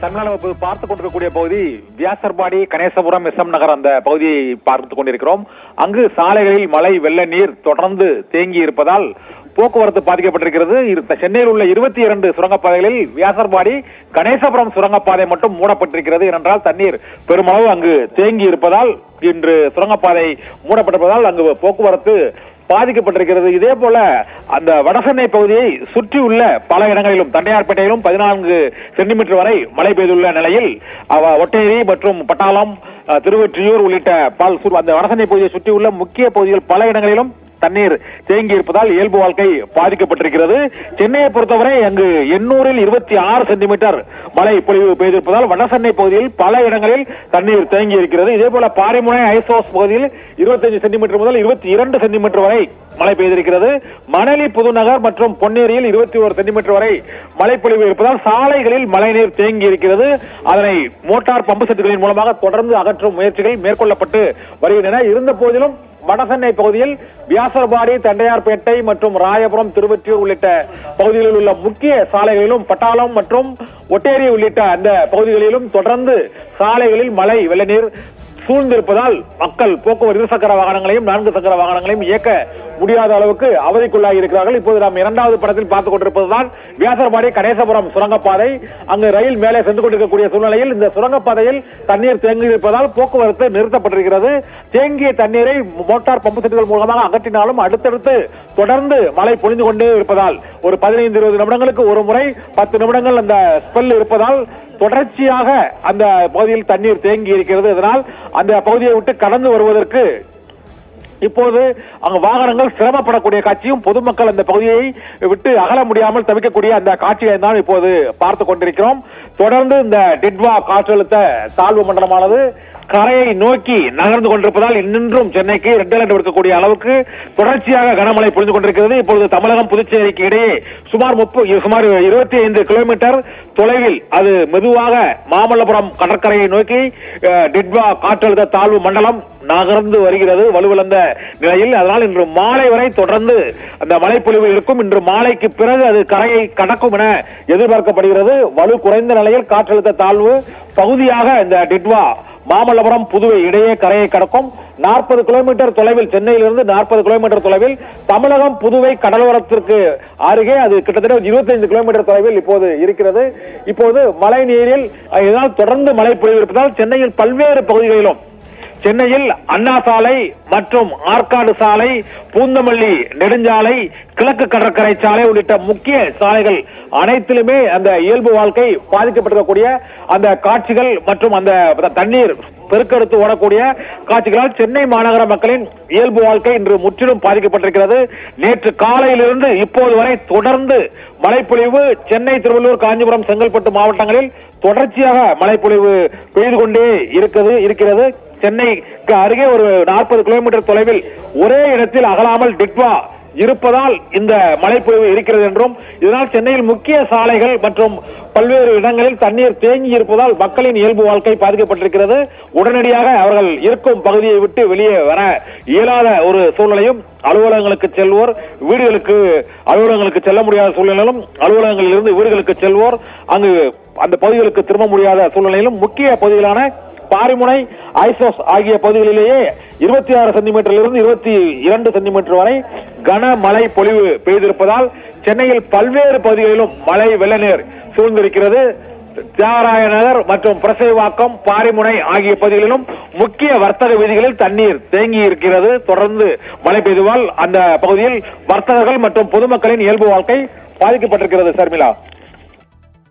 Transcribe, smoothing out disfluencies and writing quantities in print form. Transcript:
தமிழ்நாடு பார்த்துக் கொண்டிருக்கக்கூடிய பகுதி வியாசர்பாடி, கணேசபுரம், எஸ்எம் நகர் அந்த பகுதியை பார்த்துக் கொண்டிருக்கிறோம். அங்கு சாலைகளில் மழை வெள்ள நீர் தொடர்ந்து தேங்கி இருப்பதால் போக்குவரத்து பாதிக்கப்பட்டிருக்கிறது. சென்னையில் உள்ள 22 சுரங்கப்பாதைகளில் வியாசர்பாடி, கணேசபுரம் சுரங்கப்பாதை மட்டும் மூடப்பட்டிருக்கிறது. ஏனென்றால் தண்ணீர் பெருமளவு அங்கு தேங்கி இருப்பதால் இன்று சுரங்கப்பாதை மூடப்பட்டிருப்பதால் அங்கு போக்குவரத்து பாதிக்கப்பட்டிருக்கிறது. இதே போல அந்த வடசென்னை பகுதியை சுற்றியுள்ள பல இடங்களிலும் தண்டையார்பேட்டையிலும் 14 சென்டிமீட்டர் வரை மழை பெய்துள்ள நிலையில் ஒட்டேரி மற்றும் பட்டாளம், திருவொற்றியூர் உள்ளிட்ட அந்த வடசென்னை பகுதியை சுற்றியுள்ள முக்கிய பகுதிகள் பல இடங்களிலும் தண்ணீர் தேங்கி இருப்பதால் இயல்பு வாழ்க்கை பாதிக்கப்பட்டிருக்கிறது. சென்னையை பொறுத்தவரை அங்கு 800-ல் 26 சென்டிமீட்டர் மழை பொழிவு பெய்திருப்பதால் வடசென்னை பகுதியில் பல இடங்களில் தண்ணீர் தேங்கி இருக்கிறது. இதே போல பாரிமுனை ஐசோஸ் பகுதியில் 25 சென்டிமீட்டர் முதல் 22 சென்டிமீட்டர் வரை மழை பெய்திருக்கிறது. மணலி, புதுநகர் மற்றும் பொன்னேரியில் 21 சென்டிமீட்டர் வரை மழை பொழிவு இருப்பதால் சாலைகளில் மழைநீர் தேங்கி இருக்கிறது. அதனை மோட்டார் பம்பு செட்டுகளின் மூலமாக தொடர்ந்து அகற்றும் முயற்சிகள் மேற்கொள்ளப்பட்டு வருகின்றன. இருந்த போதிலும் வடசென்னை பகுதியில் வியாசர்பாடி, தண்டையார்பேட்டை மற்றும் ராயபுரம், திருவொற்றியூர் உள்ளிட்ட பகுதிகளில் உள்ள முக்கிய சாலைகளிலும் பட்டாளம் மற்றும் ஒட்டேரி உள்ளிட்ட அந்த பகுதிகளிலும் தொடர்ந்து சாலைகளில் மழை வெள்ள நீர் சூழ்ந்திருப்பதால் மக்கள் போக்குவரத்து 2 சக்கர வாகனங்களையும் 4 சக்கர வாகனங்களையும் இயக்க முடியாத அளவுக்கு அவதிக்குள்ளாகி இருக்கிறார்கள். இப்போது நாம் 2வது படத்தில் பார்த்துக் கொண்டிருப்பதுதான் வியாசர்பாடி, கணேசபுரம் சுரங்கப்பாதை. அங்கு ரயில் மேலே சென்று கொண்டிருக்கக்கூடிய சூழ்நிலையில் இந்த சுரங்கப்பாதையில் தண்ணீர் தேங்கி இருப்பதால் போக்குவரத்து நிறுத்தப்பட்டிருக்கிறது. தேங்கிய தண்ணீரை மோட்டார் பம்பு செட்டுகள் மூலமாக அகற்றினாலும் அடுத்தடுத்து தொடர்ந்து மழை பொழிந்து கொண்டே இருப்பதால் ஒரு 15-20 நிமிடங்களுக்கு ஒரு முறை 10 நிமிடங்கள் அந்த ஸ்பெல் இருப்பதால் தொடர்ச்சியாக அந்த பகுதியில் தண்ணீர் தேங்கி இருக்கிறது. இதனால் அந்த பகுதியை விட்டு கடந்து வருவதற்கு இப்போது அங்கு வாகனங்கள் சிரமப்படக்கூடிய காட்சியும் பொதுமக்கள் அந்த பகுதியை விட்டு அகல முடியாமல் தவிக்கக்கூடிய அந்த காட்சியை தான் இப்போது பார்த்துக் கொண்டிருக்கிறோம். தொடர்ந்து இந்த டிட்வா காற்றழுத்த தாழ்வு மண்டலமானது கரையை நோக்கி நகர்ந்து கொண்டிருப்பதால் இன்னும் சென்னைக்கு ரெட் அலர்ட் விடுக்கக்கூடிய அளவுக்கு தொடர்ச்சியாக கனமழை பொழிந்து கொண்டிருக்கிறது. இப்பொழுது தமிழகம், புதுச்சேரிக்கு இடையே சுமார் 25 கிலோமீட்டர் தொலைவில் அது மெதுவாக மாமல்லபுரம் கடற்கரையை நோக்கி டிட்வா காற்றழுத்த தாழ்வு மண்டலம் நகர்ந்து வருகிறது வலுவிழந்த நிலையில். அதனால் இன்று மாலை வரை தொடர்ந்து அந்த மழைப்பொழிவு இருக்கும். இன்று மாலைக்கு பிறகு அது கரையை கடக்கும் என எதிர்பார்க்கப்படுகிறது. வலு குறைந்த நிலையில் காற்றழுத்த தாழ்வு பகுதியாக இந்த டிட்வா மாமல்லபுரம், புதுவை இடையே கரையை கடக்கும். 40 கிலோமீட்டர் தொலைவில், சென்னையிலிருந்து 40 கிலோமீட்டர் தொலைவில் தமிழகம், புதுவை கடலோரத்திற்கு அருகே அது கிட்டத்தட்ட 25 கிலோமீட்டர் தொலைவில் இப்போது இருக்கிறது. இப்போது மழை நீரில் இதனால் தொடர்ந்து மழை பொழிவு இருப்பதால் சென்னையில் பல்வேறு பகுதிகளிலும், சென்னையில் அண்ணா சாலை மற்றும் ஆற்காடு சாலை, பூந்தமல்லி நெடுஞ்சாலை, கிழக்கு கடற்கரை சாலை உள்ளிட்ட முக்கிய சாலைகள் அனைத்திலுமே அந்த இயல்பு வாழ்க்கை பாதிக்கப்பட்டிருக்கக்கூடிய அந்த காட்சிகள் மற்றும் அந்த தண்ணீர் பெருக்கெடுத்து ஓடக்கூடிய காட்சிகளால் சென்னை மாநகர மக்களின் இயல்பு வாழ்க்கை இன்று முற்றிலும் பாதிக்கப்பட்டிருக்கிறது. நேற்று காலையிலிருந்து இப்போது வரை தொடர்ந்து மழைப்பொழிவு சென்னை, திருவள்ளூர், காஞ்சிபுரம், செங்கல்பட்டு மாவட்டங்களில் தொடர்ச்சியாக மழைப்பொழிவு பெய்து கொண்டே இருக்கிறது. சென்னைக்கு அருகே ஒரு 40 கிலோமீட்டர் தொலைவில் ஒரே இடத்தில் அகலாமல் டிட்வா இருப்பதால் இந்த மழைப்பொழிவு இருக்கிறது என்றும், இதனால் சென்னையில் முக்கிய சாலைகள் மற்றும் பல்வேறு இடங்களில் தண்ணீர் தேங்கி இருப்பதால் மக்களின் இயல்பு வாழ்க்கை பாதிக்கப்பட்டிருக்கிறது. உடனடியாக அவர்கள் இருக்கும் பகுதியை விட்டு வெளியே வர இயலாத ஒரு சூழ்நிலையும், அலுவலகங்களுக்கு செல்வோர் அலுவலகங்களுக்கு செல்ல முடியாத சூழ்நிலையிலும், அலுவலகங்களில் இருந்து வீடுகளுக்கு செல்வோர் அங்கு அந்த பகுதிகளுக்கு திரும்ப முடியாத சூழ்நிலையிலும் முக்கிய பகுதிகளான பாரிமுனை, ஐசோஸ் ஆகிய பகுதிகளிலேயே 26 சென்டிமீட்டரிலிருந்து 22 சென்டிமீட்டர் வரை கனமழை பொழிவு பெய்திருப்பதால் சென்னையில் பல்வேறு பகுதிகளிலும் மழை வெள்ள நீர் சூழ்ந்திருக்கிறது. தியாகராய நகர் மற்றும் பிரசைவாக்கம், பாரிமுனை ஆகிய பகுதிகளிலும் முக்கிய வர்த்தக வீதிகளில் தண்ணீர் தேங்கி இருக்கிறது. தொடர்ந்து மழை பெய்ததால் அந்த பகுதியில் வர்த்தகர்கள் மற்றும் பொதுமக்களின் இயல்பு வாழ்க்கை பாதிக்கப்பட்டிருக்கிறது. சர்மிளா.